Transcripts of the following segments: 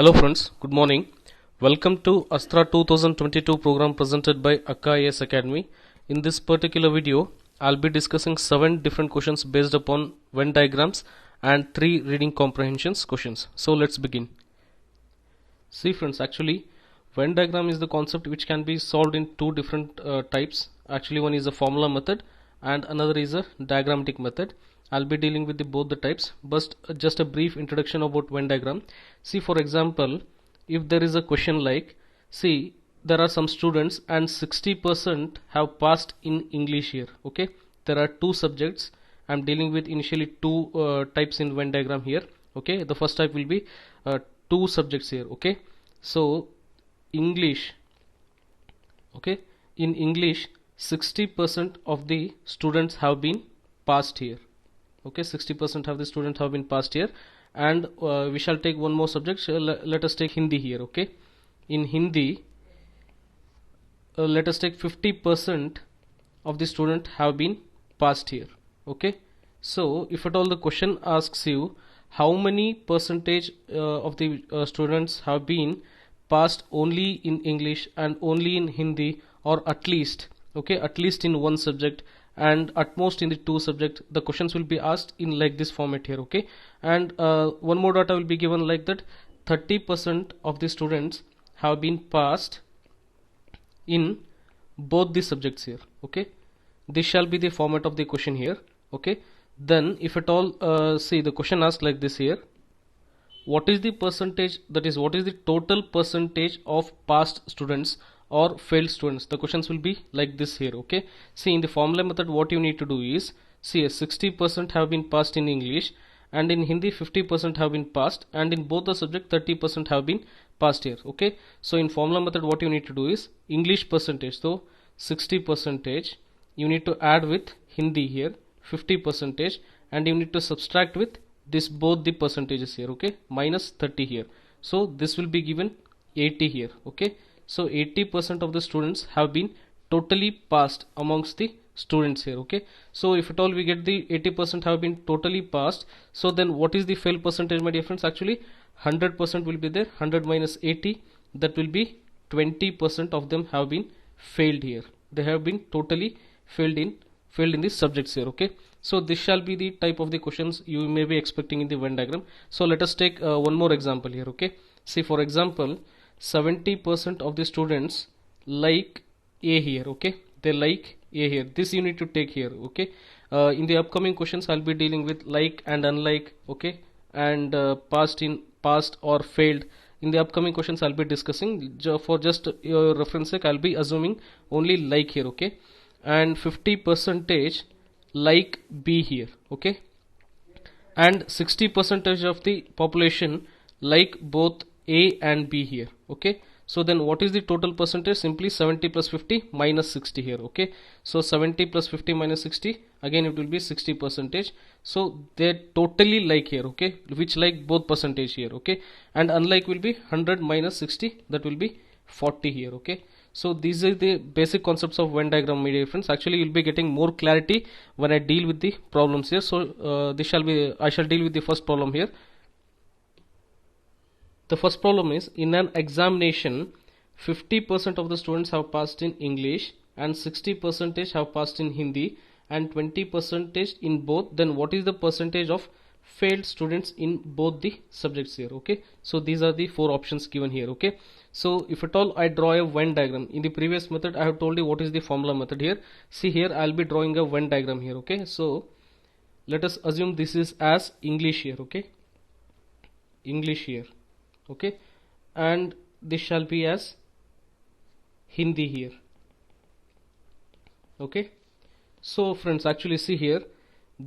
Hello friends, good morning. Welcome to ASTRA 2022 program presented by Akka IAS Academy. In this particular video, I'll be discussing 7 different questions based upon Venn diagrams and 3 reading comprehensions questions. So let's begin. See friends, actually Venn diagram is the concept which can be solved in two different types. Actually one is a formula method and another is a diagrammatic method. I'll be dealing with both the types, but just a brief introduction about Venn diagram. See, for example, if there is a question like, see, there are some students and 60% have passed in English here. Okay, there are two subjects. I'm dealing with initially two types in Venn diagram here. Okay, the first type will be two subjects here. Okay, so English. Okay, in English 60% of the students have been passed here. Okay, 60% of the students have been passed here, and we shall take one more subject. Let us take Hindi here. Okay, in Hindi let us take 50% of the students have been passed here. Okay, so if at all the question asks you how many percentage of the students have been passed only in English and only in Hindi, or at least, okay, at least in one subject and at most in the two subject, the questions will be asked in like this format here. Okay, and one more data will be given like that 30% of the students have been passed in both the subjects here. Okay, this shall be the format of the question here. Okay, then if at all see the question asked like this here, what is the percentage, that is what is the total percentage of passed students or failed students? The questions will be like this here. Okay, see, in the formula method what you need to do is, see, 60% have been passed in English, and in Hindi 50% have been passed, and in both the subject 30% have been passed here. Okay, so in formula method what you need to do is English percentage, so 60% you need to add with Hindi here 50%, and you need to subtract with this both the percentages here. Okay, minus 30 here, so this will be given 80 here. Okay, so 80% of the students have been totally passed amongst the students here. Okay, so if at all we get the 80% have been totally passed, so then what is the fail percentage, my dear friends? Actually 100% will be there. 100 minus 80, that will be 20% of them have been failed here. They have been totally failed in these subjects here. Okay, so this shall be the type of the questions you may be expecting in the Venn diagram. So let us take one more example here. Okay, see, for example, 70% of the students like A here. Okay, they like A here. This you need to take here. Okay, in the upcoming questions I'll be dealing with like and unlike. Okay, and past or failed. In the upcoming questions I'll be discussing. For just your reference sake, I'll be assuming only like here. Okay, and 50% like B here. Okay, and 60% of the population like both A and B here. Okay, so then what is the total percentage? Simply 70 plus 50 minus 60 here. Okay, so 70 plus 50 minus 60, again it will be 60%. so they totally like here. Okay, which like both percentage here. Okay, and unlike will be 100 minus 60, that will be 40 here. Okay, so these are the basic concepts of Venn diagram, my dear friends. Actually you'll be getting more clarity when I deal with the problems here. So I shall deal with the first problem here. The first problem is, in an examination 50% of the students have passed in English and 60% have passed in Hindi and 20% in both. Then what is the percentage of failed students in both the subjects here? Okay, so these are the four options given here. Okay, so if at all I draw a Venn diagram, in the previous method I have told you what is the formula method here. See, here I'll be drawing a Venn diagram here. Okay, so let us assume this is as English here. Okay, English here. Okay, and this shall be as Hindi here. Okay, so friends, actually see here,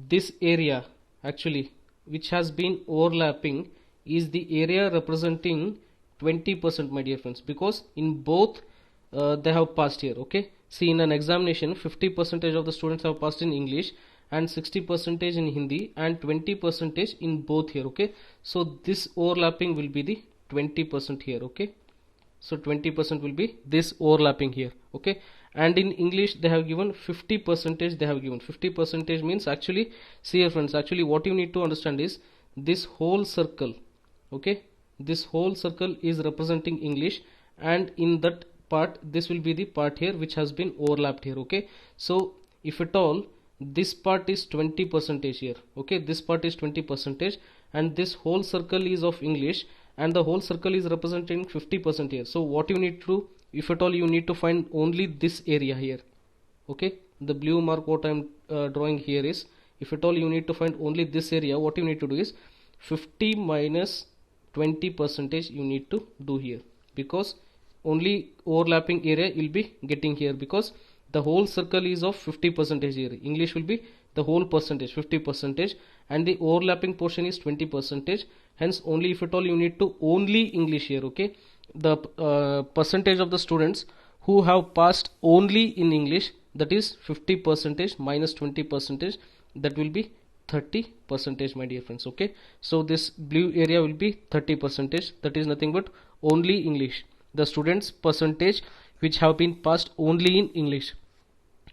this area actually which has been overlapping is the area representing 20%, my dear friends, because in both they have passed here. Okay, see, in an examination 50% of the students have passed in English and 60% in Hindi and 20% in both here. Okay, so this overlapping will be the 20% here. Okay, so 20% will be this overlapping here. Okay, and in English they have given 50%. They have given 50% means, actually see here friends, actually what you need to understand is this whole circle. Okay, this whole circle is representing English, and in that part this will be the part here which has been overlapped here. Okay, so if at all this part is 20% here, okay, this part is 20%, and this whole circle is of English, and the whole circle is representing 50% here. So what you need to do, if at all, you need to find only this area here. Okay, the blue mark what I'm drawing here is, if at all you need to find only this area, what you need to do is 50 minus 20% you need to do here, because only overlapping area will be getting here, because the whole circle is of 50% here. English will be the whole percentage 50%, and the overlapping portion is 20%. Hence only if at all you need to only English here. Okay, the percentage of the students who have passed only in English, that is 50% minus 20%, that will be 30%, my dear friends. Okay, so this blue area will be 30%, that is nothing but only English, the students percentage which have been passed only in English.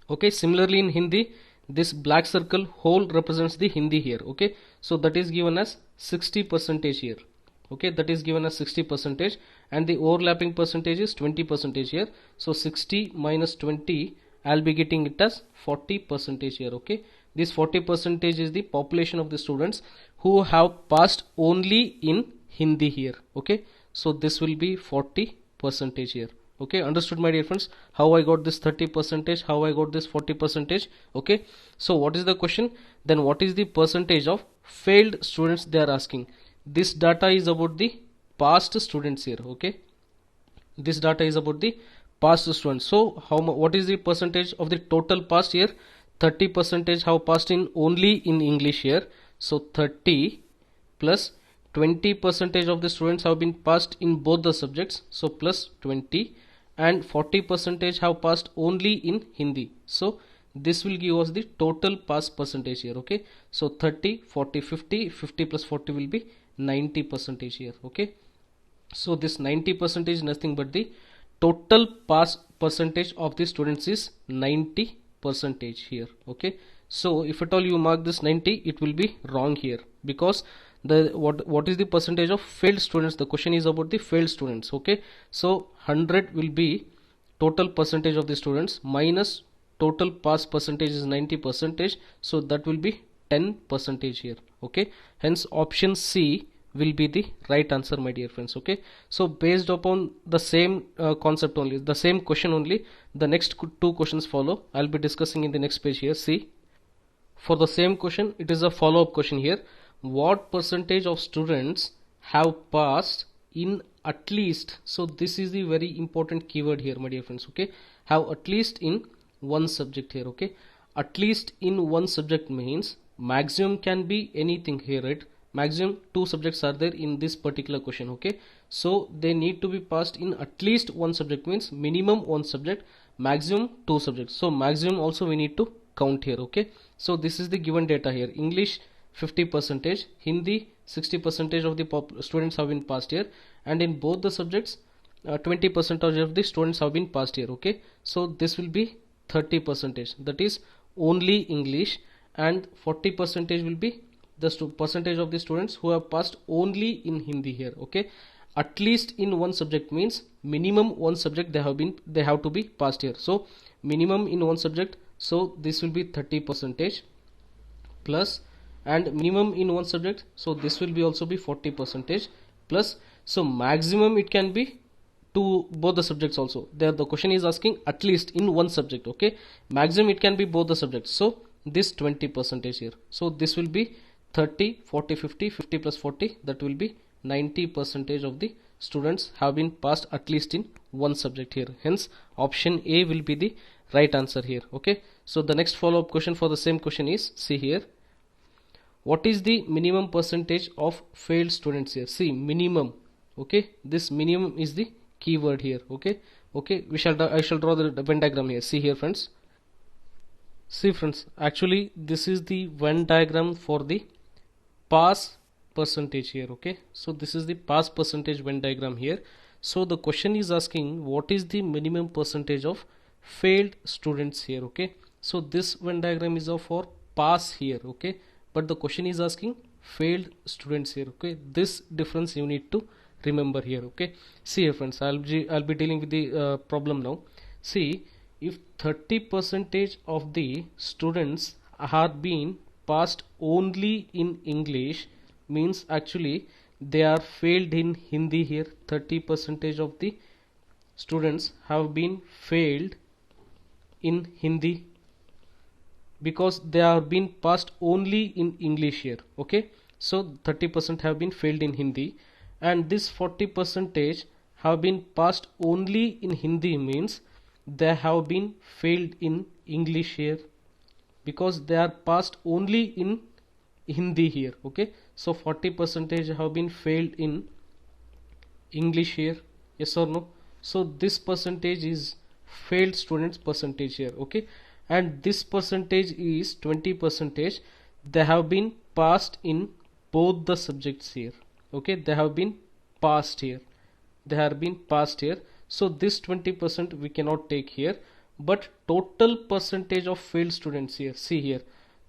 Okay, similarly in Hindi, this black circle whole represents the Hindi here. Okay, so that is given as 60% here. Okay, that is given as 60%, and the overlapping percentage is 20% here. So 60 minus 20, I'll be getting it as 40% here. Okay, this 40% is the population of the students who have passed only in Hindi here. Okay, so this will be 40% here. Okay, understood, my dear friends, how I got this 30%, how I got this 40%. Okay, so what is the question? Then what is the percentage of failed students they are asking? This data is about the past students here. Okay, this data is about the past students. So what is the percentage of the total past here? 30% have passed in only in English here. So 30 plus 20% of the students have been passed in both the subjects, so plus 20, and 40% have passed only in Hindi. So this will give us the total pass percentage here. Okay, so 30, 40, 50, 50 plus 40 will be 90% here. Okay, so this 90% is nothing but the total pass percentage of the students is 90% here. Okay, so if at all you mark this 90, it will be wrong here, because the what is the percentage of failed students? The question is about the failed students. Okay, so 100 will be total percentage of the students minus total pass percentage is 90%, so that will be 10% here. Okay, hence option C will be the right answer, my dear friends. Okay, so based upon the same concept only, the same question only, the next two questions follow. I'll be discussing in the next page here. See, for the same question, it is a follow-up question here. What percentage of students have passed in at least, so this is the very important keyword here, my dear friends. Okay, have at least in one subject here. Okay, at least in one subject means maximum can be anything here, right? Maximum 2 subjects are there in this particular question. Okay, so they need to be passed in at least one subject, means minimum one subject, maximum 2 subjects. So maximum also we need to count here. Okay, so this is the given data here. English 50%, Hindi 60% of the students have been passed here, and in both the subjects 20% of the students have been passed here. Okay, so this will be 30%, that is only English, and 40% will be the percentage of the students who have passed only in Hindi here. Okay, at least in one subject means minimum one subject they have to be passed here. So minimum in one subject, so this will be 30% plus, and minimum in one subject, so this will be also be 40% plus. So maximum it can be to both the subjects also. There the question is asking at least in one subject. Okay, maximum it can be both the subjects, so this 20% here. So this will be 30, 40, 50, 50 plus 40, that will be 90% of the students have been passed at least in one subject here. Hence option A will be the right answer here. Okay, so the next follow-up question for the same question is, see here, what is the minimum percentage of failed students here? See, minimum. Okay, this minimum is the keyword here. Okay, I shall draw the Venn diagram here. See here, friends. See, friends, actually this is the Venn diagram for the pass percentage here. Okay, so this is the pass percentage Venn diagram here. So the question is asking what is the minimum percentage of failed students here. Okay, so this Venn diagram is for pass here. Okay, but the question is asking failed students here. Okay, this difference you need to remember here. Okay, see here friends, I'll be dealing with the problem now. See, if 30% of the students have been passed only in English, means actually they are failed in Hindi here. 30% of the students have been failed in Hindi because they have been passed only in English here. Okay, so 30% have been failed in Hindi, and this 40% have been passed only in Hindi, means they have been failed in English here because they are passed only in Hindi here. Okay, so 40% have been failed in English here, yes or no? So this percentage is failed students percentage here. Okay, and this percentage is 20%. They have been passed in both the subjects here. Okay, they have been passed here, they have been passed here. So this 20% we cannot take here, but total percentage of failed students here, see here,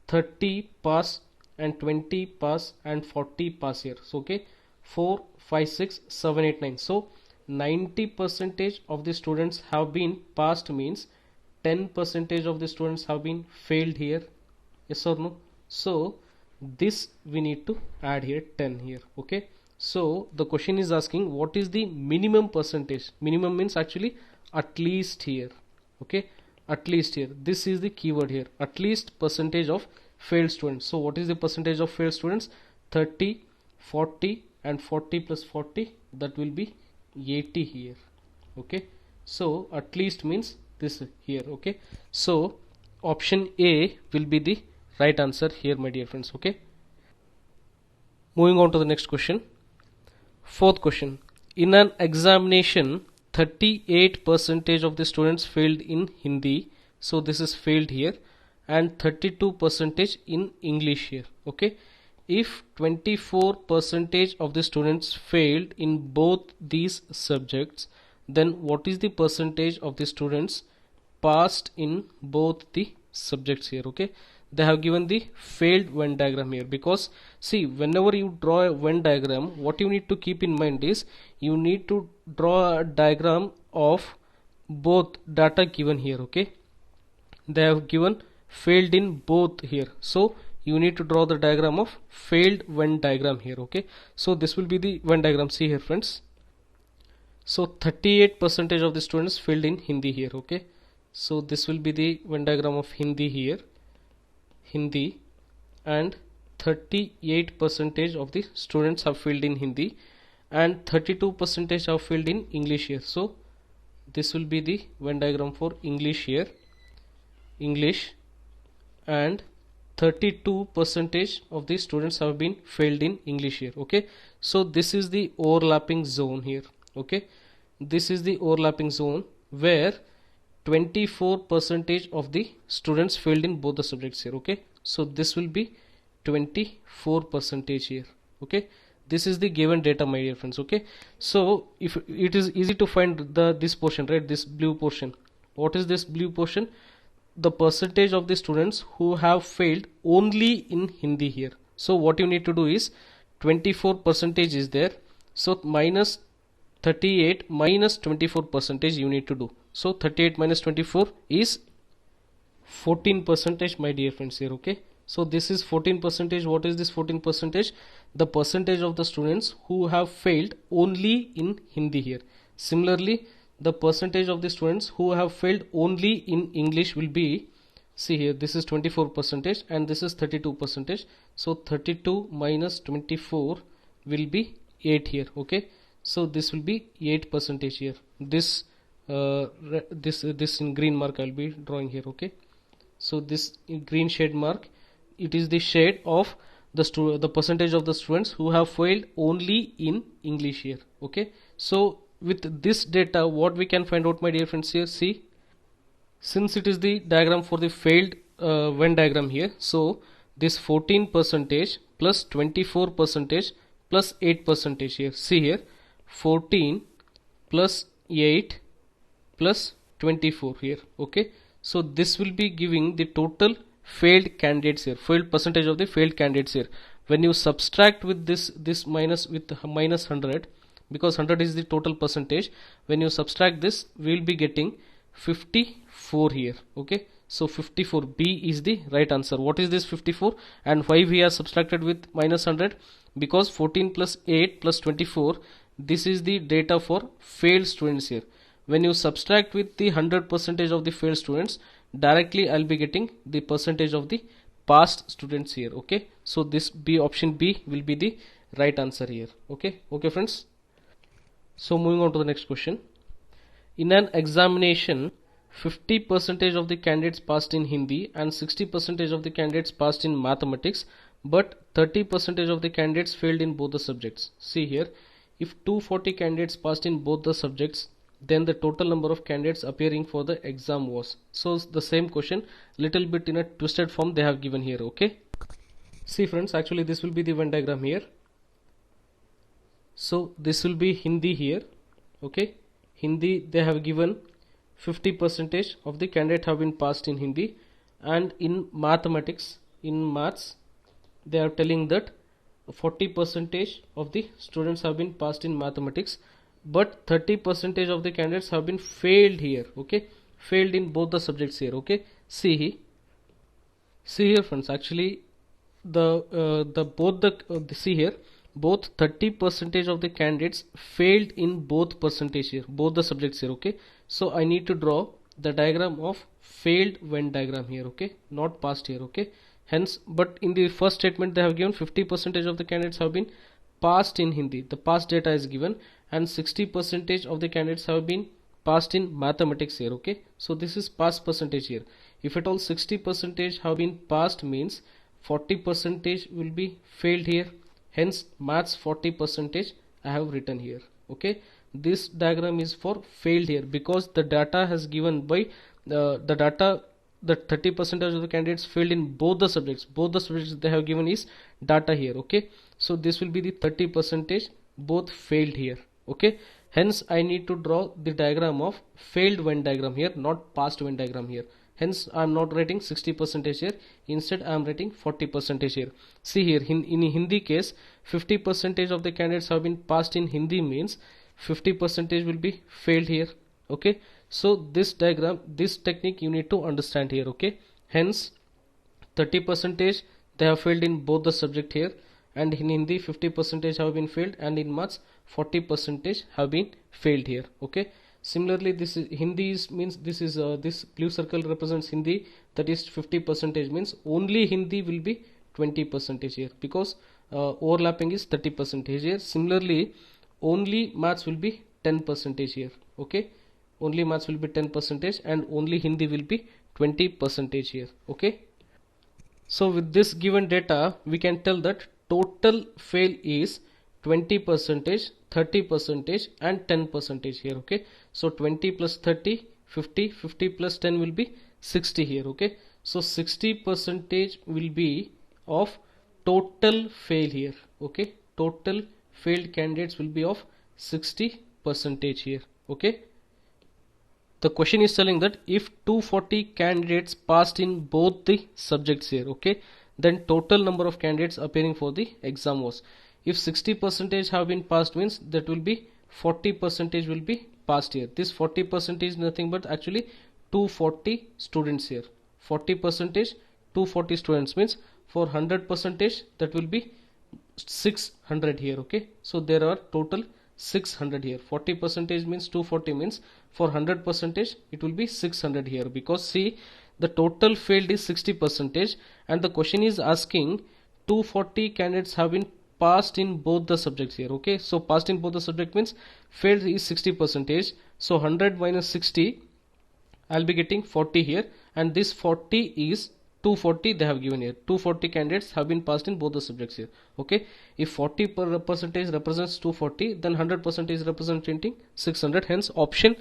30 pass and 20 pass and 40 pass here. So okay, 4 5 6 7 8 9, so 90% of the students have been passed, means 10% of the students have been failed here, yes or no? So this we need to add here 10 here. Okay, so the question is asking what is the minimum percentage. Minimum means actually at least here. Okay, at least here, this is the keyword here, at least percentage of failed students. So what is the percentage of failed students? 30, 40 and 40 plus 40, that will be 80 here. Okay, so at least means this here. Okay, so option A will be the right answer here, my dear friends. Okay, moving on to the next question. Fourth question, in an examination 38% of the students failed in Hindi, so this is failed here, and 32% in English here. Okay, if 24% of the students failed in both these subjects, then what is the percentage of the students passed in both the subjects here? Okay, they have given the failed Venn diagram here, because see, whenever you draw a Venn diagram, what you need to keep in mind is you need to draw a diagram of both data given here. Okay, they have given failed in both here, so you need to draw the diagram of failed Venn diagram here. Okay, so this will be the Venn diagram. See here friends, so 38% of the students failed in Hindi here. Okay, so this will be the Venn diagram of Hindi here, Hindi, and 38% of the students have failed in Hindi and 32% have failed in English here. So this will be the Venn diagram for English here, English, and 32% of the students have been failed in English here. Okay, so this is the overlapping zone here. Okay, this is the overlapping zone where 24% of the students failed in both the subjects here. Okay, so this will be 24% here. Okay, this is the given data, my dear friends. Okay, so if it is easy to find this portion, right, this blue portion. What is this blue portion? The percentage of the students who have failed only in Hindi here. So what you need to do is 24% is there, so minus 38 minus 24% you need to do. So 38 minus 24 is 14%, my dear friends here. Okay, so this is 14%. What is this 14%? The percentage of the students who have failed only in Hindi here. Similarly, the percentage of the students who have failed only in English will be, see here, this is 24% and this is 32%. So 32 minus 24 will be 8 here. Okay, so this will be 8% here. This in green mark I'll be drawing here. Okay, so this green shade mark, it is the shade of the percentage of the students who have failed only in English here. Okay, so with this data, what we can find out, my dear friends, here, see, since it is the diagram for the failed Venn diagram here, so this 14% plus 24% plus 8% here, see here, 14 plus 8 plus 24 here. Okay, so this will be giving the total failed candidates here, failed percentage of the failed candidates here. When you subtract with this minus with minus 100, because 100 is the total percentage. When you subtract this, we will be getting 54 here. Okay, so 54, B is the right answer. What is this 54 and why we are subtracted with minus 100? Because 14 plus 8 plus 24, this is the data for failed students here. When you subtract with the 100 percentage of the failed students, directly I'll be getting the percentage of the passed students here. Okay, so this B, option B will be the right answer here. Okay friends. So moving on to the next question. In an examination, 50% of the candidates passed in Hindi and 60% of the candidates passed in mathematics, but 30% of the candidates failed in both the subjects. See here, if 240 candidates passed in both the subjects, then the total number of candidates appearing for the exam was. So the same question, little bit in a twisted form they have given here. Okay, see friends, actually this will be the Venn diagram here. So this will be Hindi here. Okay, Hindi they have given 50% of the candidate have been passed in Hindi, and in mathematics, in maths, they are telling that 40% of the students have been passed in mathematics, but 30% of the candidates have been failed here. Okay, failed in both the subjects here. Okay, see here friends, actually see here, both 30% of the candidates failed in both percentage here, both the subjects here. Okay, so I need to draw the diagram of failed Venn diagram here. Okay, not passed here. Okay, hence, but in the first statement they have given 50% of the candidates have been passed in Hindi, the past data is given, and 60% of the candidates have been passed in mathematics here. Okay, so this is past percentage here. If at all 60% have been passed, means 40% will be failed here, hence maths 40% I have written here. Okay, this diagram is for failed here, because the data has given by the data that 30% of the candidates failed in both the subjects they have given is data here. Okay, so this will be the 30% both failed here. Okay, hence I need to draw the diagram of failed Venn diagram here, not passed Venn diagram here. Hence I am not writing 60% here, instead I am writing 40% here. See here, in Hindi case, 50% of the candidates have been passed in Hindi, means 50% will be failed here. Okay, so this diagram, this technique you need to understand here. Okay, hence 30% they have failed in both the subject here, and in Hindi 50% have been failed, and in maths 40% have been failed here. Okay, similarly this is Hindi means this is this blue circle represents Hindi, that is 50%, means only Hindi will be 20% here, because overlapping is 30% here. Similarly, only maths will be 10% here. Okay, only maths will be 10% and only Hindi will be 20% here. Okay, so with this given data we can tell that total fail is 20%, 30% and 10% here. Okay, so 20 plus 30, 50, 50 plus 10 will be 60 here. Okay, so 60% will be of total fail here. Okay, total failed candidates will be of 60% here. Okay, the question is telling that if 240 candidates passed in both the subjects here, okay, then total number of candidates appearing for the exam was. If 60% have been passed, means that will be 40% will be passed here. This 40% is nothing but actually 240 students here. 40%, 240 students, means for 100% that will be 600 here. Okay, so there are total 600 here. 40% means 240, means for 100% it will be 600 here, because see, the total failed is 60% and the question is asking 240 candidates have been passed in both the subjects here. Okay, so passed in both the subject means failed is 60%, so 100 minus 60 I'll be getting 40 here, and this 40 is 240 they have given here. 240 candidates have been passed in both the subjects here. Okay, if 40% represents 240, then 100% is representing 600, hence option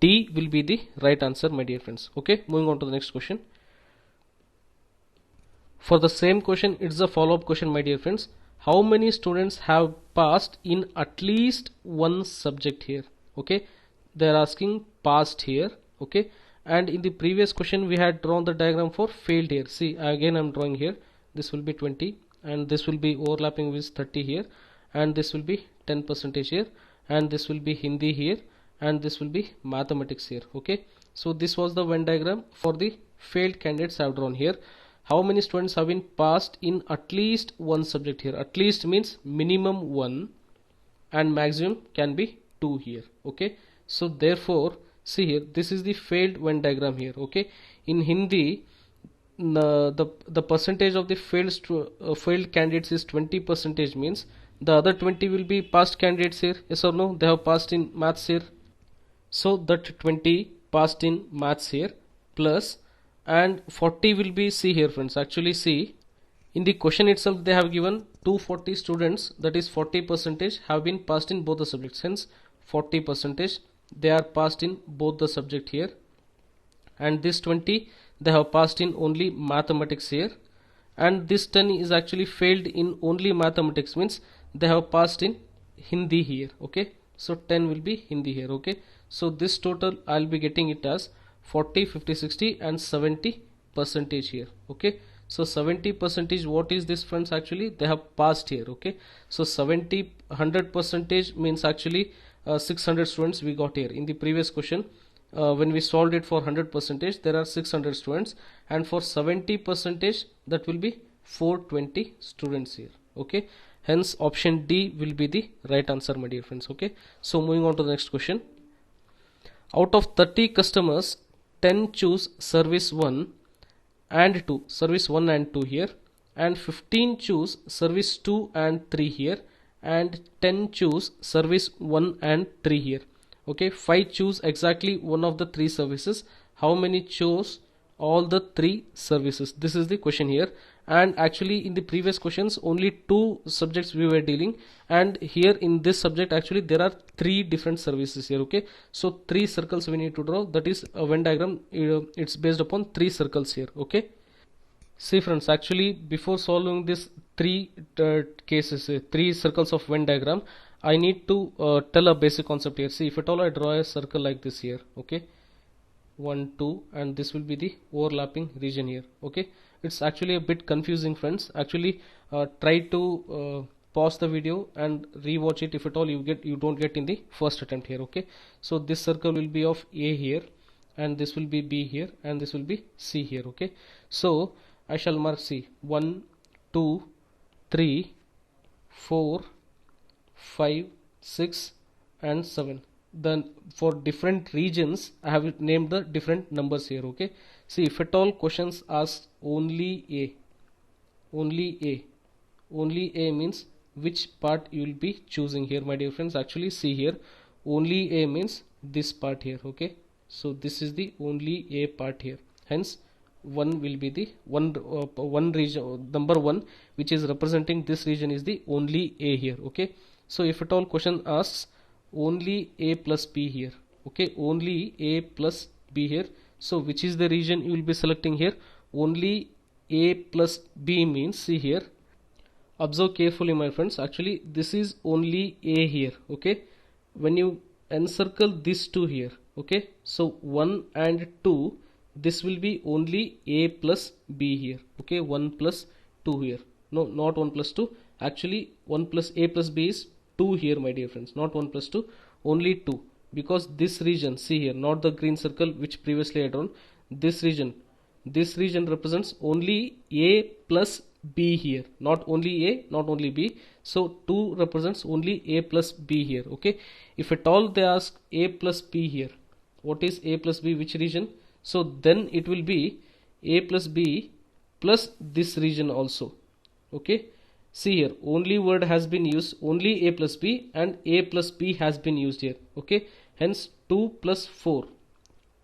D will be the right answer, my dear friends. Okay, moving on to the next question. For the same question, it's a follow-up question, my dear friends. How many students have passed in at least one subject here? Okay, they are asking passed here. Okay, and in the previous question we had drawn the diagram for failed here. See, again I'm drawing here. This will be 20 and this will be overlapping with 30 here, and this will be 10% here, and this will be Hindi here, and this will be mathematics here. Okay, so this was the Venn diagram for the failed candidates I have drawn here. How many students have been passed in at least one subject here? At least means minimum one and maximum can be 2 here. Okay, so therefore see here, this is the failed Venn diagram here. Okay, in Hindi the percentage of the failed candidates is 20%, means the other 20 will be passed candidates here. Yes or no? They have passed in maths here, so that 20 passed in maths here, plus and 40 will be, see here friends, actually see in the question itself they have given 240 students, that is 40% have been passed in both the subjects, hence 40% they are passed in both the subject here, and this 20 they have passed in only mathematics here, and this 10 is actually failed in only mathematics, means they have passed in Hindi here. Okay, so 10 will be Hindi here. Okay, so this total I'll be getting it as 40, 50, 60 and 70% here. Okay, so 70%, what is this friends? Actually they have passed here. Okay, so 100% means actually 600 students we got here. In the previous question when we solved it for 100%, there are 600 students, and for 70% that will be 420 students here. Okay, hence option D will be the right answer, my dear friends. Okay, so moving on to the next question. Out of 30 customers, 10 choose service 1 and 2, service 1 and 2 here, and 15 choose service 2 and 3 here, and 10 choose service 1 and 3 here. Okay, 5 choose exactly one of the 3 services. How many chose all the 3 services? This is the question here, and actually in the previous questions only 2 subjects we were dealing, and here in this subject actually there are 3 different services here. Okay, so 3 circles we need to draw, that is a Venn diagram, it's based upon 3 circles here. Okay, see friends, actually before solving this 3 cases, 3 circles of Venn diagram, I need to tell a basic concept here. See, if at all I draw a circle like this here, okay, 1, 2, and this will be the overlapping region here. Okay, it's actually a bit confusing friends. Actually try to pause the video and rewatch it if at all you don't get in the first attempt here. Okay, so this circle will be of A here, and this will be B here, and this will be C here. Okay, so I shall mark C 1, 2, 3, 4, 5, 6 and 7. Then for different regions I have named the different numbers here. Okay, see, if at all questions ask only A means which part you will be choosing here, my dear friends. Actually see here, only A means this part here. Okay, so this is the only A part here, hence 1 will be the one region, number 1 which is representing this region is the only A here. Okay, so if at all question asks only A plus B here, okay, only A plus B here, so which is the region you will be selecting here? Only A plus B means, see here, observe carefully my friends, actually this is only A here. Okay, when you encircle this 2 here, okay, so 1 and 2, this will be only A plus B here. Okay, 1 plus 2 here, no, not 1 plus 2, actually 1 plus A plus B is 2 here, my dear friends, not 1 plus 2, only 2, because this region, see here, not the green circle which previously I drawn, this region represents only A plus B here, not only A, not only B, so 2 represents only A plus B here. Okay, if at all they ask A plus B here, what is A plus B, which region? So then it will be A plus B plus this region also. Okay, see here, only word has been used, only A plus B, and A plus B has been used here. Okay, hence 2 plus 4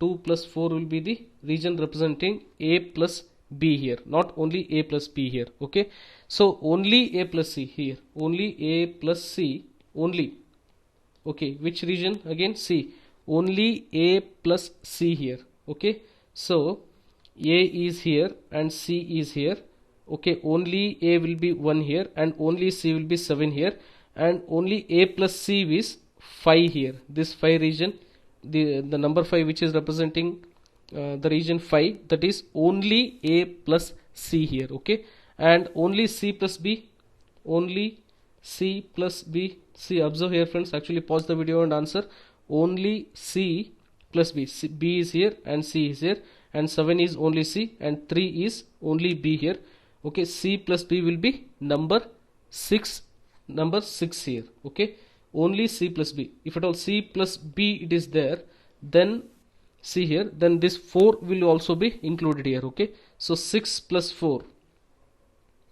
will be the region representing A plus B here, not only A plus B here. Okay, so only A plus C here, only A plus C only. Okay, which region again? C, only A plus C here. Okay, so A is here and C is here. Okay, only A will be 1 here and only C will be 7 here, and only A plus C is 5 here. This 5 region, the number 5 which is representing the region 5, that is only A plus C here. Okay, and only C plus B, only C plus B, See, observe here friends, actually pause the video and answer. Only C plus B. B is here and C is here, and 7 is only C and 3 is only B here. Okay, C plus B will be number 6 here. Okay, only C plus B. If at all C plus B it is there, then see here, then this 4 will also be included here. Okay, so 6 plus 4.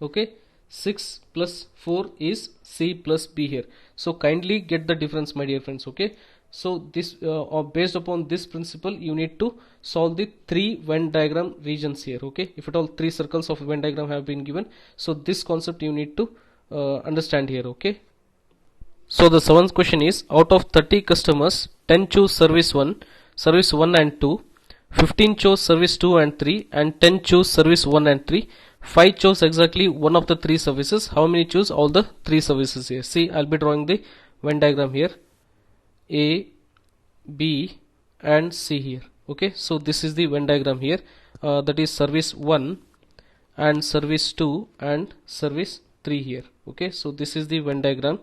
Okay, 6 plus 4 is C plus B here. So kindly get the difference, my dear friends. Okay, so this based upon this principle, you need to solve the 3 Venn diagram regions here. Okay, if at all 3 circles of Venn diagram have been given, so this concept you need to understand here. Okay, so the 7th question is, out of 30 customers, 10 choose service 1 and 2, 15 chose service 2 and 3, and 10 choose service 1 and 3. 5 chose exactly one of the 3 services. How many choose all the 3 services here? See, I'll be drawing the Venn diagram here. A, B and C here. Okay, so this is the Venn diagram here. That is service 1 and service 2 and service 3 here. Okay, so this is the Venn diagram.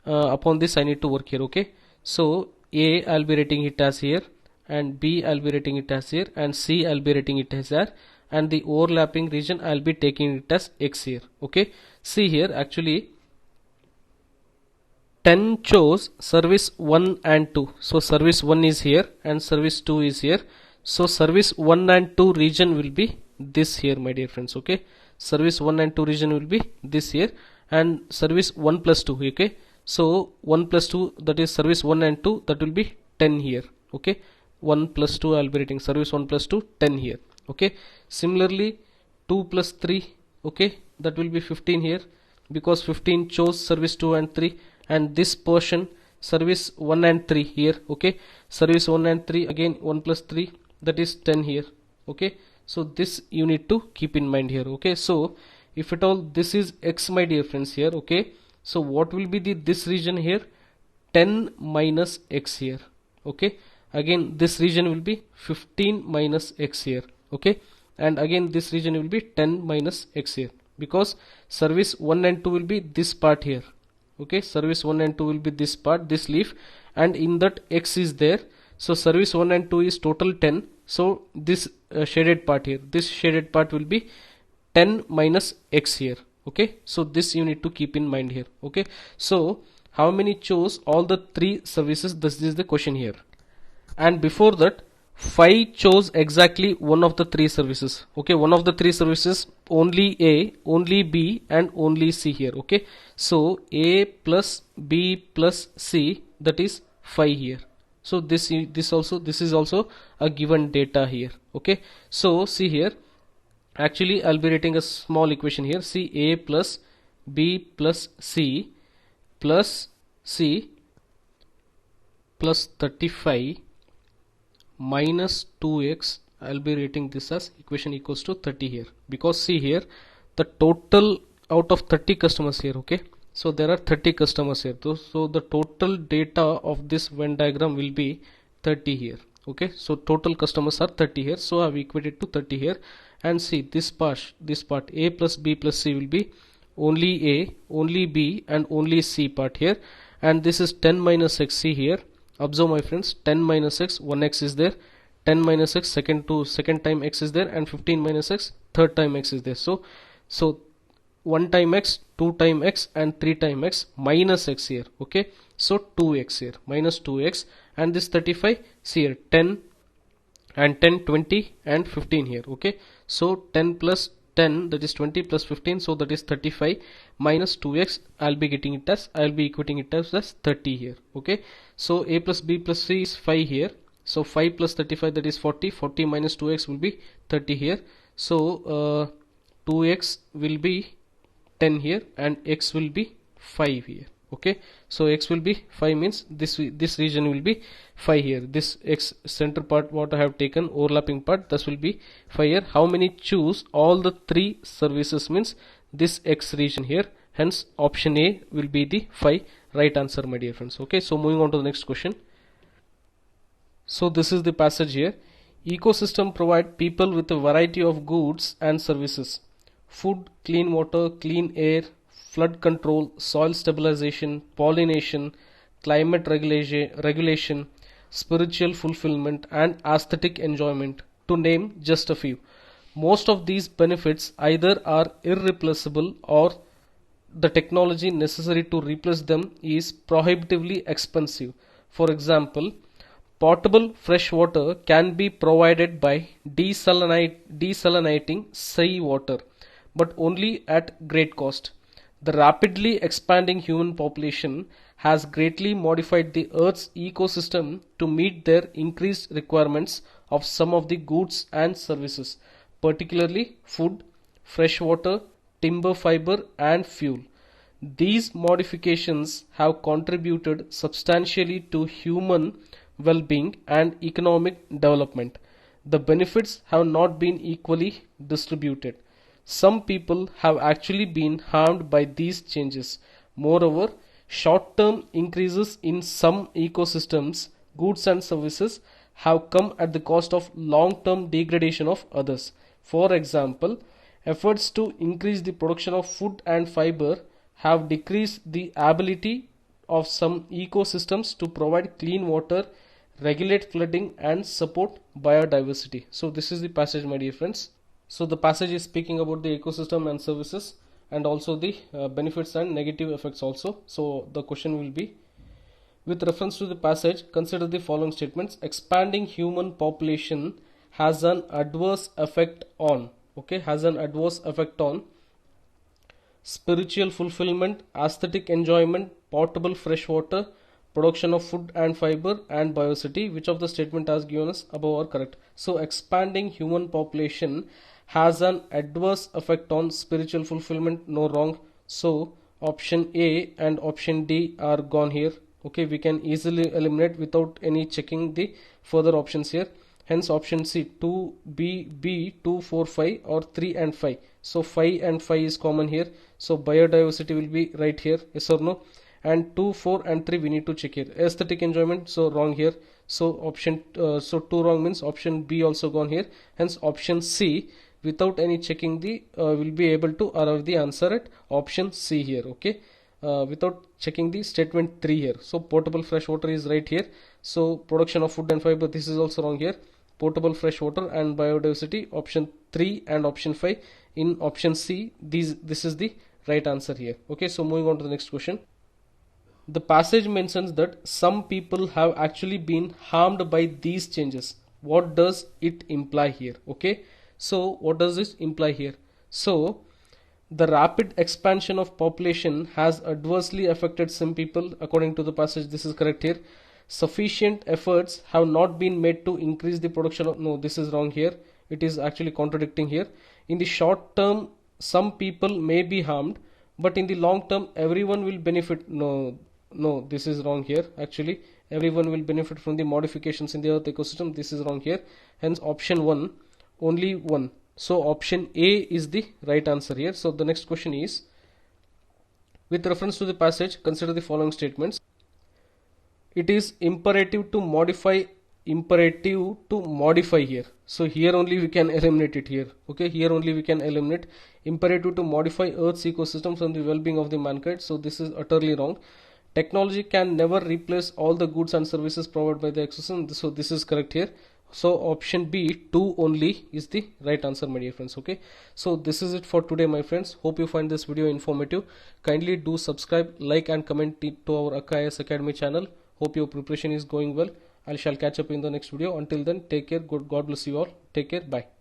Upon this I need to work here. Okay, so A I'll be rating it as here, and B I'll be rating it as here, and C I'll be rating it as there, and the overlapping region I'll be taking it as X here. Okay, see here, actually 10 chose service 1 and 2. So service 1 is here and service 2 is here. So service 1 and 2 region will be this here, my dear friends. Okay, service 1 and 2 region will be this here, and service 1 plus 2. Okay, so 1 plus 2, that is service 1 and 2, that will be 10 here. Okay, 1 plus 2 I'll be writing service 1 plus 2, 10 here. Okay, similarly 2 plus 3, okay, that will be 15 here, because 15 chose service 2 and 3, and this portion service 1 and 3 here. Okay, service 1 and 3, again 1 plus 3, that is 10 here. Okay, so this you need to keep in mind here. Okay, so if at all this is X, my dear friends, here. Okay, so what will be this region here? 10 minus X here. Okay, again this region will be 15 minus X here. Okay, and again this region will be 10 minus X here, because service 1 and 2 will be this part here. Okay, service 1 and 2 will be this part, this leaf, and in that X is there. So service 1 and 2 is total 10. So this shaded part here, this shaded part will be 10 minus X here. Okay, so this you need to keep in mind here. Okay, so how many chose all the 3 services? This is the question here. And before that, 5 chose exactly one of the 3 services. Okay, one of the 3 services, only A, only B and only C here. Okay, so A plus B plus C, that is 5 here. So this is also a given data here. Okay, so see here, actually I'll be writing a small equation here. See, A plus B plus C plus C plus 35 minus 2x, I'll be writing this as equation equals to 30 here, because see here, the total out of 30 customers here. Okay, so there are 30 customers here, so the total data of this Venn diagram will be 30 here. Okay, so total customers are 30 here, so I've equated to 30 here. And see, this part A plus B plus C will be only A, only B and only C part here, and this is 10 minus X. See here, observe my friends, 10 minus X, 1x is there, 10 minus X, second time X is there, and 15 minus X, third time X is there. So 1 time X, 2 time X and 3 time X minus X here. Okay, so 2x here, minus 2x, and this 35, see here, 10 and 10, 20 and 15 here. Okay, so 10 plus 10, that is 20 plus 15, so that is 35 minus 2x. I'll be equating it as 30 here. Okay, so A plus B plus C is 5 here, so 5 plus 35, that is 40. 40 minus 2x will be 30 here. So 2x will be 10 here and x will be 5 here. Okay, so x will be 5 means this region will be 5 here. This x center part what I have taken, overlapping part, this will be 5 here. How many choose all the 3 services means this x region here, hence option A will be the 5 right answer, my dear friends. Okay, so moving on to the next question. So this is the passage here. Ecosystem provide people with a variety of goods and services: food, clean water, clean air, flood control, soil stabilization, pollination, climate regulation, spiritual fulfillment, and aesthetic enjoyment, to name just a few. Most of these benefits either are irreplaceable or the technology necessary to replace them is prohibitively expensive. For example, potable fresh water can be provided by desalinating sea water, but only at great cost. The rapidly expanding human population has greatly modified the Earth's ecosystem to meet their increased requirements of some of the goods and services, particularly food, fresh water, timber fiber, and fuel. These modifications have contributed substantially to human well-being and economic development. The benefits have not been equally distributed. Some people have actually been harmed by these changes. Moreover, short-term increases in some ecosystems, goods and services have come at the cost of long-term degradation of others. For example, efforts to increase the production of food and fiber have decreased the ability of some ecosystems to provide clean water, regulate flooding, and support biodiversity. So this is the passage, my dear friends. So the passage is speaking about the ecosystem and services, and also the benefits and negative effects also. So the question will be, with reference to the passage, consider the following statements. Expanding human population has an adverse effect on, spiritual fulfillment, aesthetic enjoyment, potable fresh water, production of food and fiber, and biodiversity. Which of the statement has given us above are correct? So expanding human population has an adverse effect on spiritual fulfillment. No, wrong. So option A and option D are gone here. Okay, we can easily eliminate without any checking the further options here. Hence option C, 2, B, B, 2, 4, 5, or 3 and 5. So 5 and 5 is common here. So biodiversity will be right here. Yes or no? And 2, 4 and 3 we need to check here. Aesthetic enjoyment, so wrong here. So option, so 2 wrong means option B also gone here. Hence option C, without any checking the, will be able to arrive the answer at option C here. Okay. Without checking the statement 3 here. So potable fresh water is right here. So production of food and fiber, this is also wrong here. Potable fresh water and biodiversity, option 3 and option 5. In option C, this is the right answer here. Okay, so moving on to the next question. The passage mentions that some people have actually been harmed by these changes. What does it imply here? Okay, so what does this imply here? So the rapid expansion of population has adversely affected some people. According to the passage, this is correct here. Sufficient efforts have not been made to increase the production of, no, this is wrong here. It is actually contradicting here. In the short term, some people may be harmed, but in the long term, everyone will benefit. No, this is wrong here. Actually, everyone will benefit from the modifications in the earth ecosystem. This is wrong here. Hence option 1, only 1. So option A is the right answer here. So the next question is, with reference to the passage, consider the following statements. It is imperative to modify here. So here only we can eliminate it here. Okay, here only we can eliminate imperative to modify Earth's ecosystem from the well-being of the mankind. So this is utterly wrong. Technology can never replace all the goods and services provided by the ecosystem. So this is correct here. So option B, 2 only, is the right answer, my dear friends. Okay, so this is it for today, my friends. Hope you find this video informative. Kindly do subscribe, like, and comment to our Akka IAS Academy channel. Hope your preparation is going well. I shall catch up in the next video. Until then, take care. God bless you all. Take care. Bye.